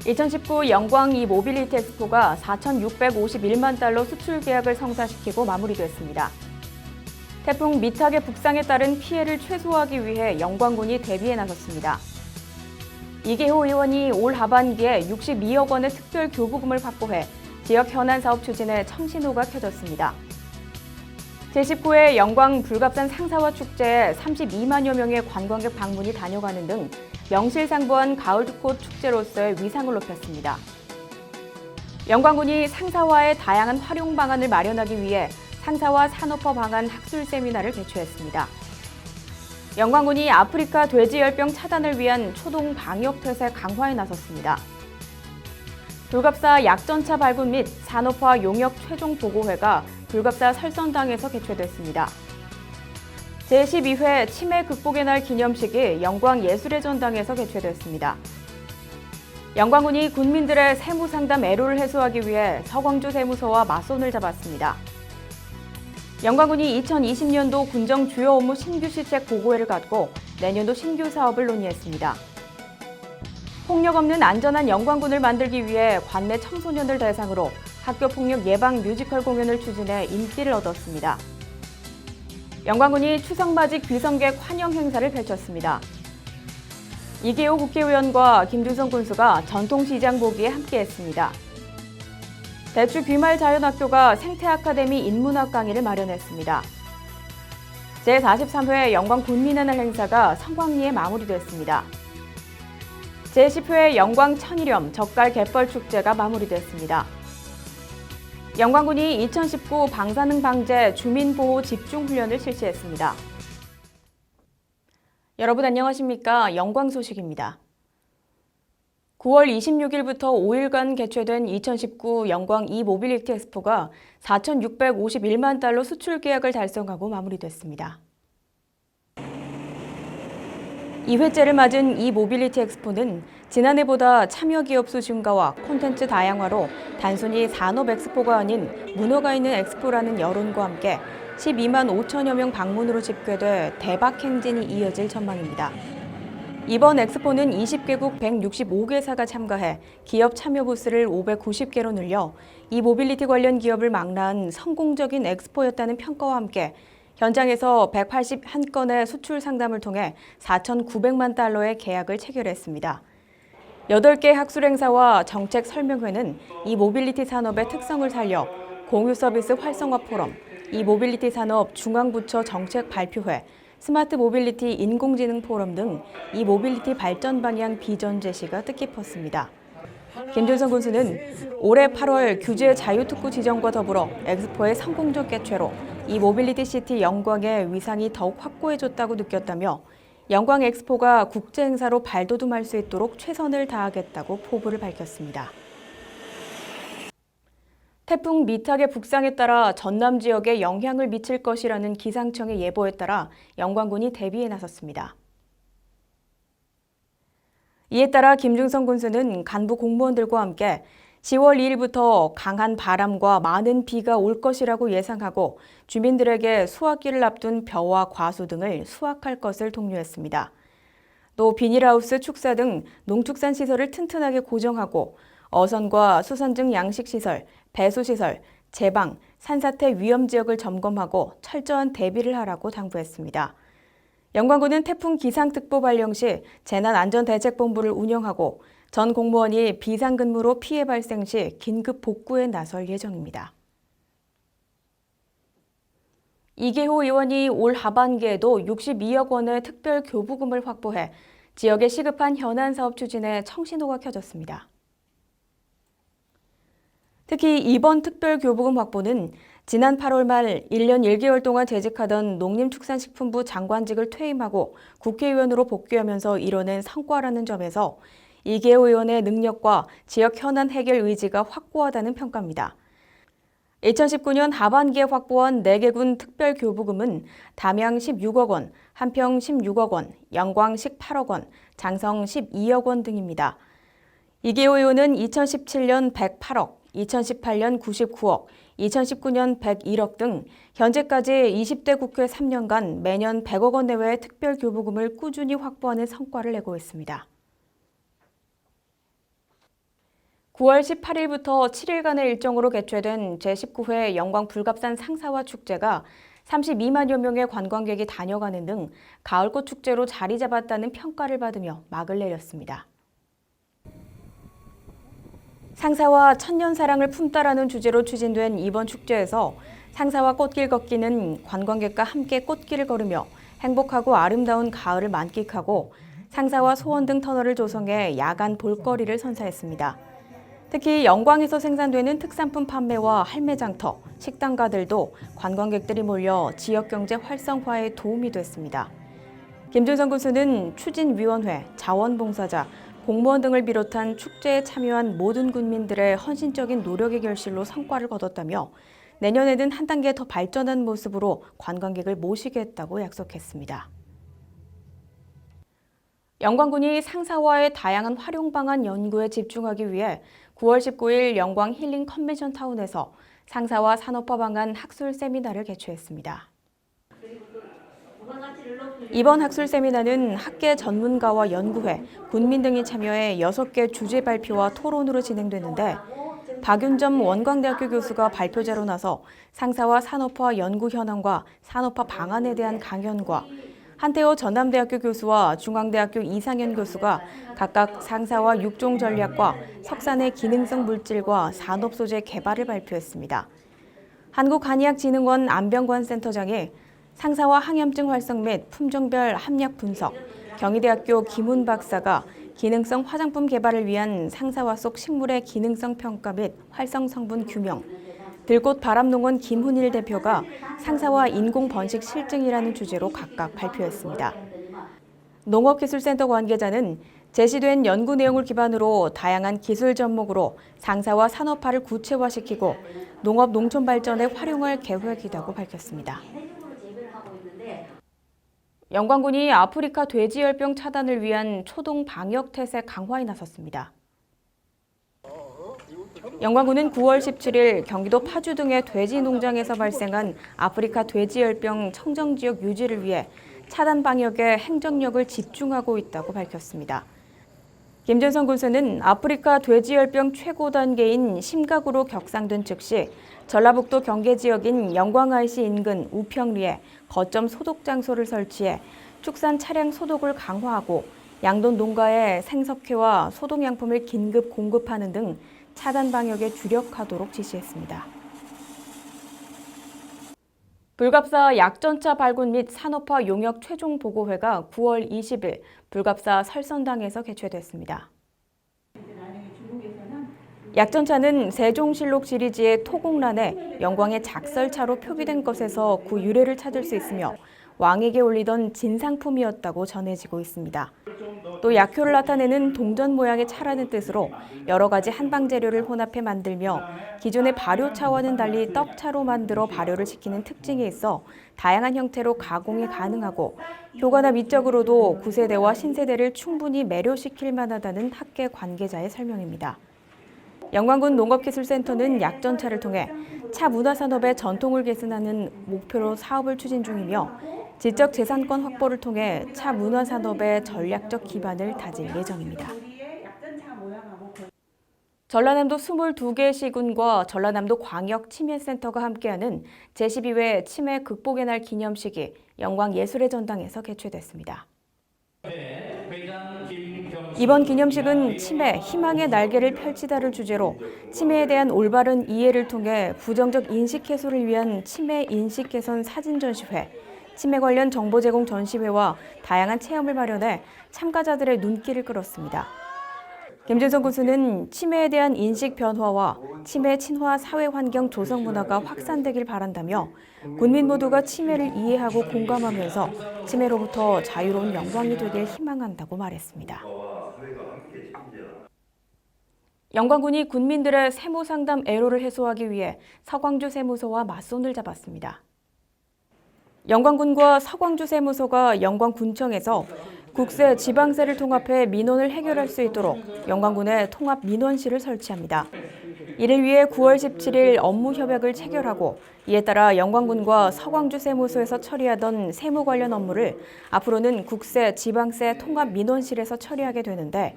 2019 영광 모빌리티 엑스포가 4,651만 달러 수출 계약을 성사시키고 마무리됐습니다. 태풍 미탁의 북상에 따른 피해를 최소화하기 위해 영광군이 대비에 나섰습니다. 이계호 의원이 올 하반기에 62억 원의 특별 교부금을 확보해 지역 현안 사업 추진에 청신호가 켜졌습니다. 제19회 영광 불갑산 상사화 축제에 32만여 명의 관광객 방문이 다녀가는 등 명실상부한 가을꽃 축제로서의 위상을 높였습니다. 영광군이 상사화의 다양한 활용 방안을 마련하기 위해 상사화 산업화 방안 학술 세미나를 개최했습니다. 영광군이 아프리카 돼지열병 차단을 위한 초동 방역 태세 강화에 나섰습니다. 불갑사 약전차 발굴 및 산업화 용역 최종 보고회가 불갑사 설선당에서 개최됐습니다. 제12회 치매 극복의 날 기념식이 영광예술의 전당에서 개최됐습니다. 영광군이 군민들의 세무상담 애로를 해소하기 위해 서광주 세무서와 맞선을 잡았습니다. 영광군이 2020년도 군정 주요 업무 신규 시책 보고회를 갖고 내년도 신규 사업을 논의했습니다. 폭력 없는 안전한 영광군을 만들기 위해 관내 청소년들 대상으로 학교폭력 예방 뮤지컬 공연을 추진해 인기를 얻었습니다. 영광군이 추석맞이 귀성객 환영 행사를 펼쳤습니다. 이계호 국회의원과 김중성 군수가 전통시장 보기에 함께했습니다. 대추 귀말 자연학교가 생태아카데미 인문학 강의를 마련했습니다. 제43회 영광 군민의 날 행사가 성광리에 마무리됐습니다. 제10회 영광 천일염 젓갈 갯벌 축제가 마무리됐습니다. 영광군이 2019 방사능 방제 주민보호 집중훈련을 실시했습니다. 여러분 안녕하십니까? 영광 소식입니다. 9월 26일부터 5일간 개최된 2019 영광 모빌리티 엑스포가 4,651만 달러 수출 계약을 달성하고 마무리됐습니다. 2회째를 맞은 모빌리티 엑스포는 지난해보다 참여 기업 수 증가와 콘텐츠 다양화로 단순히 산업 엑스포가 아닌 문화가 있는 엑스포라는 여론과 함께 12만 5천여 명 방문으로 집계돼 대박 행진이 이어질 전망입니다. 이번 엑스포는 20개국 165개사가 참가해 기업 참여 부스를 590개로 늘려 모빌리티 관련 기업을 망라한 성공적인 엑스포였다는 평가와 함께 현장에서 181건의 수출 상담을 통해 4,900만 달러의 계약을 체결했습니다. 8개 학술 행사와 정책 설명회는 모빌리티 산업의 특성을 살려 공유 서비스 활성화 포럼, 모빌리티 산업 중앙부처 정책 발표회, 스마트 모빌리티 인공지능 포럼 등 모빌리티 발전 방향 비전 제시가 뜻깊었습니다. 김준성 군수는 올해 8월 규제 자유특구 지정과 더불어 엑스포의 성공적 개최로 모빌리티 시티 영광의 위상이 더욱 확고해졌다고 느꼈다며 영광 엑스포가 국제 행사로 발돋움할 수 있도록 최선을 다하겠다고 포부를 밝혔습니다. 태풍 미탁의 북상에 따라 전남 지역에 영향을 미칠 것이라는 기상청의 예보에 따라 영광군이 대비에 나섰습니다. 이에 따라 김중성 군수는 간부 공무원들과 함께 10월 2일부터 강한 바람과 많은 비가 올 것이라고 예상하고 주민들에게 수확기를 앞둔 벼와 과수 등을 수확할 것을 독려했습니다. 또 비닐하우스, 축사 등 농축산 시설을 튼튼하게 고정하고 어선과 수산증 양식시설, 배수시설, 제방, 산사태 위험 지역을 점검하고 철저한 대비를 하라고 당부했습니다. 영광군은 태풍 기상특보 발령 시 재난안전대책본부를 운영하고 전 공무원이 비상근무로 피해 발생 시 긴급 복구에 나설 예정입니다. 이계호 의원이 올 하반기에도 62억 원의 특별 교부금을 확보해 지역에 시급한 현안 사업 추진에 청신호가 켜졌습니다. 특히 이번 특별 교부금 확보는 지난 8월 말 1년 1개월 동안 재직하던 농림축산식품부 장관직을 퇴임하고 국회의원으로 복귀하면서 이뤄낸 성과라는 점에서 이계호 의원의 능력과 지역 현안 해결 의지가 확고하다는 평가입니다. 2019년 하반기에 확보한 4개군 특별 교부금은 담양 16억 원, 한평 16억 원, 영광 18억 원, 장성 12억 원 등입니다. 이계호 의원은 2017년 108억, 2018년 99억, 2019년 101억 등 현재까지 20대 국회 3년간 매년 100억 원 내외의 특별 교부금을 꾸준히 확보하는 성과를 내고 있습니다. 9월 18일부터 7일간의 일정으로 개최된 제19회 영광 불갑산 상사화 축제가 32만여 명의 관광객이 다녀가는 등 가을꽃 축제로 자리 잡았다는 평가를 받으며 막을 내렸습니다. 상사와 천년사랑을 품다라는 주제로 추진된 이번 축제에서 상사와 꽃길 걷기는 관광객과 함께 꽃길을 걸으며 행복하고 아름다운 가을을 만끽하고 상사와 소원 등 터널을 조성해 야간 볼거리를 선사했습니다. 특히 영광에서 생산되는 특산품 판매와 할매장터, 식당가들도 관광객들이 몰려 지역경제 활성화에 도움이 됐습니다. 김준성 군수는 추진위원회, 자원봉사자, 공무원 등을 비롯한 축제에 참여한 모든 군민들의 헌신적인 노력의 결실로 성과를 거뒀다며 내년에는 한 단계 더 발전한 모습으로 관광객을 모시겠다고 약속했습니다. 영광군이 상사화의 다양한 활용 방안 연구에 집중하기 위해 9월 19일 영광 힐링 컨벤션 타운에서 상사화 산업화 방안 학술 세미나를 개최했습니다. 이번 학술 세미나는 학계 전문가와 연구회, 군민 등이 참여해 6개 주제 발표와 토론으로 진행됐는데 박윤점 원광대학교 교수가 발표자로 나서 상사화 산업화 연구 현황과 산업화 방안에 대한 강연과 한태호 전남대학교 교수와 중앙대학교 이상현 교수가 각각 상사화 육종 전략과 석산의 기능성 물질과 산업 소재 개발을 발표했습니다. 한국한의학진흥원 안병관 센터장이 상사화 항염증 활성 및 품종별 함량 분석, 경희대학교 김훈 박사가 기능성 화장품 개발을 위한 상사화 속 식물의 기능성 평가 및 활성 성분 규명, 들꽃 바람농원 김훈일 대표가 상사화 인공 번식 실증이라는 주제로 각각 발표했습니다. 농업기술센터 관계자는 제시된 연구 내용을 기반으로 다양한 기술 접목으로 상사화 산업화를 구체화시키고 농업 농촌 발전에 활용할 계획이라고 밝혔습니다. 영광군이 아프리카 돼지열병 차단을 위한 초동 방역 태세 강화에 나섰습니다. 영광군은 9월 17일 경기도 파주 등의 돼지 농장에서 발생한 아프리카 돼지열병 청정지역 유지를 위해 차단 방역에 행정력을 집중하고 있다고 밝혔습니다. 김준성 군수는 아프리카 돼지열병 최고 단계인 심각으로 격상된 즉시 전라북도 경계 지역인 영광IC 인근 우평리에 거점 소독 장소를 설치해 축산 차량 소독을 강화하고 양돈 농가에 생석회와 소독양품을 긴급 공급하는 등 차단 방역에 주력하도록 지시했습니다. 불갑사 약전차 발굴 및 산업화 용역 최종 보고회가 9월 20일 불갑사 설선당에서 개최됐습니다. 약전차는 세종실록 지리지의 토공란에 영광의 작설차로 표기된 것에서 그 유래를 찾을 수 있으며 왕에게 올리던 진상품이었다고 전해지고 있습니다. 또 약효를 나타내는 동전 모양의 차라는 뜻으로 여러 가지 한방 재료를 혼합해 만들며 기존의 발효차와는 달리 떡차로 만들어 발효를 시키는 특징이 있어 다양한 형태로 가공이 가능하고 효과나 미적으로도 구세대와 신세대를 충분히 매료시킬 만하다는 학계 관계자의 설명입니다. 영광군 농업기술센터는 약전차를 통해 차 문화산업의 전통을 계승하는 목표로 사업을 추진 중이며 지적재산권 확보를 통해 차 문화산업의 전략적 기반을 다질 예정입니다. 전라남도 22개 시군과 전라남도 광역치매센터가 함께하는 제12회 치매 극복의 날 기념식이 영광예술의 전당에서 개최됐습니다. 이번 기념식은 치매, 희망의 날개를 펼치다를 주제로 치매에 대한 올바른 이해를 통해 부정적 인식 해소를 위한 치매 인식 개선 사진 전시회, 치매 관련 정보 제공 전시회와 다양한 체험을 마련해 참가자들의 눈길을 끌었습니다. 김준성 군수는 치매에 대한 인식 변화와 치매 친화 사회 환경 조성 문화가 확산되길 바란다며 군민 모두가 치매를 이해하고 공감하면서 치매로부터 자유로운 영광이 되길 희망한다고 말했습니다. 영광군이 군민들의 세무상담 애로를 해소하기 위해 서광주 세무서와 맞손을 잡았습니다. 영광군과 서광주 세무서가 영광군청에서 국세, 지방세를 통합해 민원을 해결할 수 있도록 영광군에 통합 민원실을 설치합니다. 이를 위해 9월 17일 업무 협약을 체결하고 이에 따라 영광군과 서광주 세무서에서 처리하던 세무 관련 업무를 앞으로는 국세, 지방세 통합 민원실에서 처리하게 되는데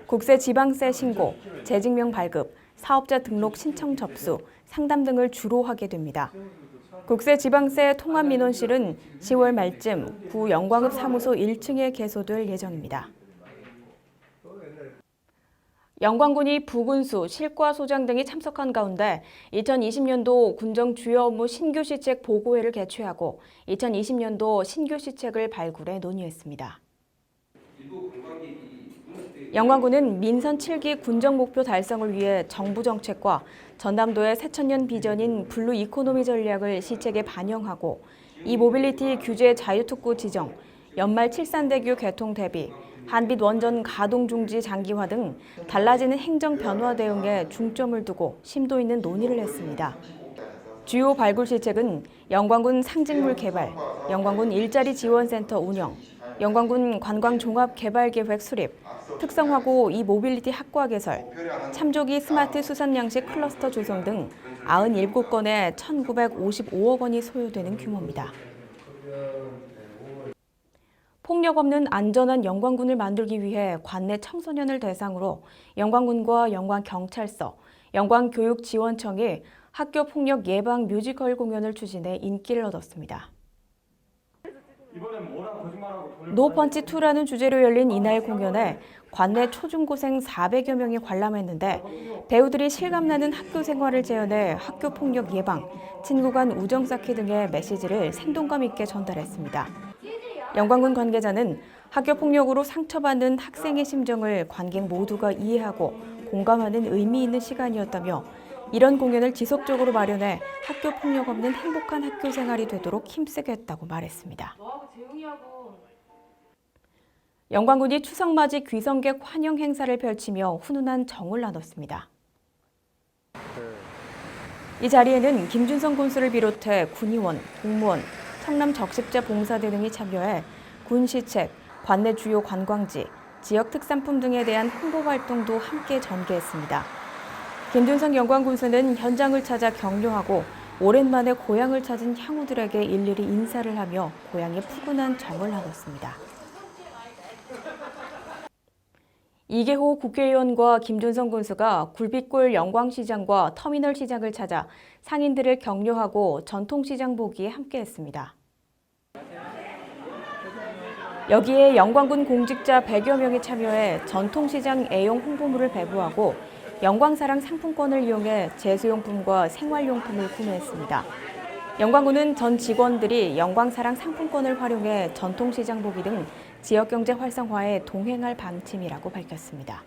국세 지방세 신고, 재직명 발급, 사업자 등록 신청 접수, 상담 등을 주로 하게 됩니다. 국세 지방세 통합 민원실은 10월 말쯤 구 영광읍 사무소 1층에 개소될 예정입니다. 영광군이 부군수, 실과소장 등이 참석한 가운데 2020년도 군정 주요 업무 신규 시책 보고회를 개최하고 2020년도 신규 시책을 발굴해 논의했습니다. 영광군은 민선 7기 군정 목표 달성을 위해 정부 정책과 전남도의 새천년 비전인 블루 이코노미 전략을 시책에 반영하고 이 모빌리티 규제 자유특구 지정, 연말 칠산대교 개통 대비, 한빛 원전 가동 중지 장기화 등 달라지는 행정 변화 대응에 중점을 두고 심도 있는 논의를 했습니다. 주요 발굴 시책은 영광군 상징물 개발, 영광군 일자리 지원센터 운영, 영광군 관광종합개발계획 수립, 특성화고 이-모빌리티 학과 개설, 참조기 스마트 수산양식 클러스터 조성 등 97건에 1,955억 원이 소요되는 규모입니다. 폭력 없는 안전한 영광군을 만들기 위해 관내 청소년을 대상으로 영광군과 영광경찰서, 영광교육지원청이 학교폭력 예방 뮤지컬 공연을 추진해 인기를 얻었습니다. 노펀치2라는 주제로 열린 이날 공연에 관내 초중고생 400여 명이 관람했는데 배우들이 실감나는 학교 생활을 재현해 학교폭력 예방, 친구 간 우정 쌓기 등의 메시지를 생동감 있게 전달했습니다. 영광군 관계자는 학교폭력으로 상처받는 학생의 심정을 관객 모두가 이해하고 공감하는 의미 있는 시간이었다며 이런 공연을 지속적으로 마련해 학교폭력 없는 행복한 학교 생활이 되도록 힘쓰겠다고 말했습니다. 영광군이 추석맞이 귀성객 환영 행사를 펼치며 훈훈한 정을 나눴습니다. 이 자리에는 김준성 군수를 비롯해 군의원, 공무원, 성남 적십자 봉사대 등이 참여해 군 시책, 관내 주요 관광지, 지역 특산품 등에 대한 홍보 활동도 함께 전개했습니다. 김준성 영광군수는 현장을 찾아 격려하고 오랜만에 고향을 찾은 향우들에게 일일이 인사를 하며 고향의 푸근한 정을 나눴습니다. 이계호 국회의원과 김준성 군수가 굴빛골 영광시장과 터미널 시장을 찾아 상인들을 격려하고 전통시장 보기에 함께했습니다. 여기에 영광군 공직자 100여 명이 참여해 전통시장 애용 홍보물을 배부하고 영광사랑 상품권을 이용해 제수용품과 생활용품을 구매했습니다. 영광군은 전 직원들이 영광사랑 상품권을 활용해 전통시장 보기 등 지역경제 활성화에 동행할 방침이라고 밝혔습니다.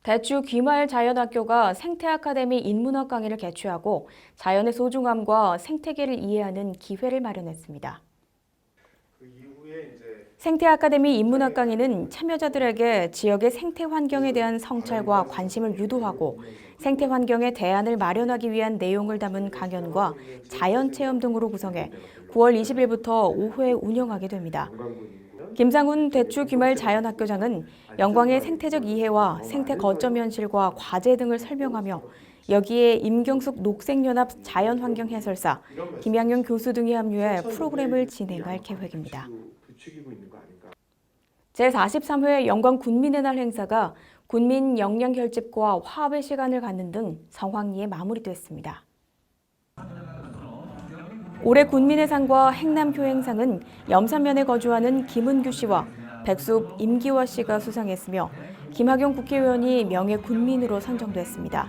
대추 귀마을 자연학교가 생태아카데미 인문학 강의를 개최하고 자연의 소중함과 생태계를 이해하는 기회를 마련했습니다. 생태아카데미 인문학 강의는 참여자들에게 지역의 생태 환경에 대한 성찰과 관심을 유도하고 생태 환경의 대안을 마련하기 위한 내용을 담은 강연과 자연 체험 등으로 구성해 9월 20일부터 5회 운영하게 됩니다. 김상훈 대추 귀마을 자연학교장은 영광의 생태적 이해와 생태 거점 현실과 과제 등을 설명하며 여기에 임경숙 녹색연합 자연환경 해설사, 김양윤 교수 등이 합류해 프로그램을 진행할 계획입니다. 제43회 영광 군민의 날 행사가 군민 역량 결집과 화합의 시간을 갖는 등 성황리에 마무리됐습니다. 올해 군민의 상과 행남교 행상은 염산면에 거주하는 김은규 씨와 백수읍 임기화 씨가 수상했으며 김학용 국회의원이 명예 군민으로 선정됐습니다.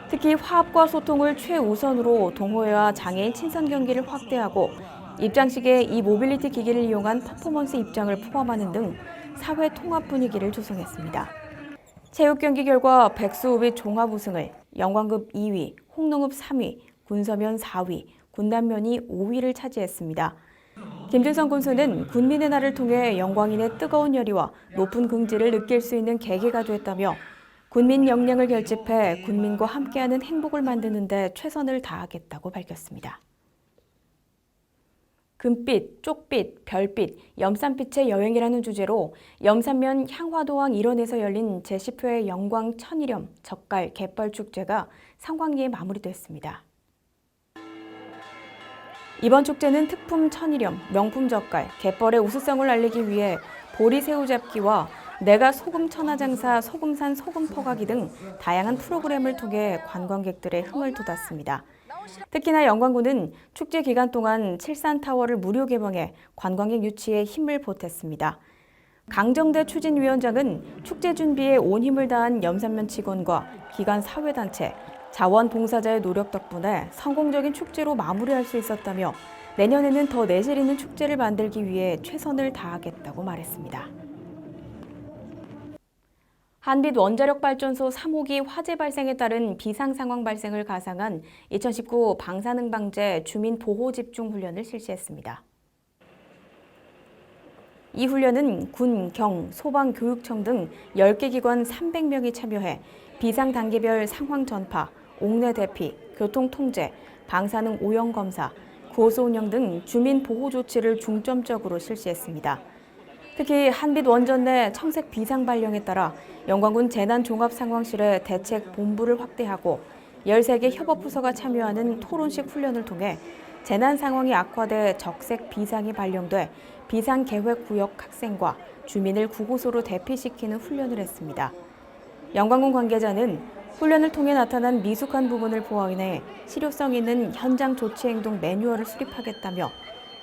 특히 화합과 소통을 최우선으로 동호회와 장애인 친선 경기를 확대하고 입장식에 이 모빌리티 기기를 이용한 퍼포먼스 입장을 포함하는 등 사회 통합 분위기를 조성했습니다. 체육 경기 결과 백수읍이 종합 우승을, 영광읍 2위, 홍농읍 3위, 군서면 4위, 군남면이 5위를 차지했습니다. 김준성 군수는 군민의 날을 통해 영광인의 뜨거운 열의와 높은 긍지를 느낄 수 있는 계기가 됐다며 군민 역량을 결집해 군민과 함께하는 행복을 만드는 데 최선을 다하겠다고 밝혔습니다. 금빛, 쪽빛, 별빛, 염산빛의 여행이라는 주제로 염산면 향화도항 일원에서 열린 제10회 영광 천일염, 젓갈, 갯벌 축제가 성황리에 마무리됐습니다. 이번 축제는 특품 천일염, 명품 젓갈, 갯벌의 우수성을 알리기 위해 보리 새우잡기와 내가 소금 천하장사, 소금산 소금 퍼가기 등 다양한 프로그램을 통해 관광객들의 흥을 돋았습니다. 특히나 영광군은 축제 기간 동안 칠산타워를 무료 개방해 관광객 유치에 힘을 보탰습니다. 강정대 추진위원장은 축제 준비에 온 힘을 다한 염산면 직원과 기관 사회단체, 자원봉사자의 노력 덕분에 성공적인 축제로 마무리할 수 있었다며 내년에는 더 내실 있는 축제를 만들기 위해 최선을 다하겠다고 말했습니다. 한빛 원자력발전소 3호기 화재 발생에 따른 비상 상황 발생을 가상한 2019 방사능 방제 주민 보호 집중 훈련을 실시했습니다. 이 훈련은 군, 경, 소방, 교육청 등 10개 기관 300명이 참여해 비상 단계별 상황 전파, 옥내 대피, 교통 통제, 방사능 오염 검사, 구호소 운영 등 주민 보호 조치를 중점적으로 실시했습니다. 특히 한빛 원전 내 청색 비상 발령에 따라 영광군 재난종합상황실의 대책 본부를 확대하고 13개 협업부서가 참여하는 토론식 훈련을 통해 재난 상황이 악화돼 적색 비상이 발령돼 비상계획구역 학생과 주민을 구호소로 대피시키는 훈련을 했습니다. 영광군 관계자는 훈련을 통해 나타난 미숙한 부분을 보완해 실효성 있는 현장 조치 행동 매뉴얼을 수립하겠다며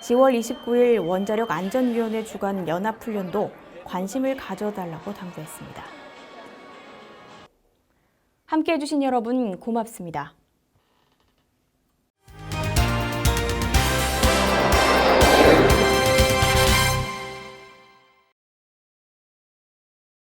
10월 29일 원자력 안전위원회 주관 연합훈련도 관심을 가져달라고 당부했습니다. 함께해 주신 여러분 고맙습니다.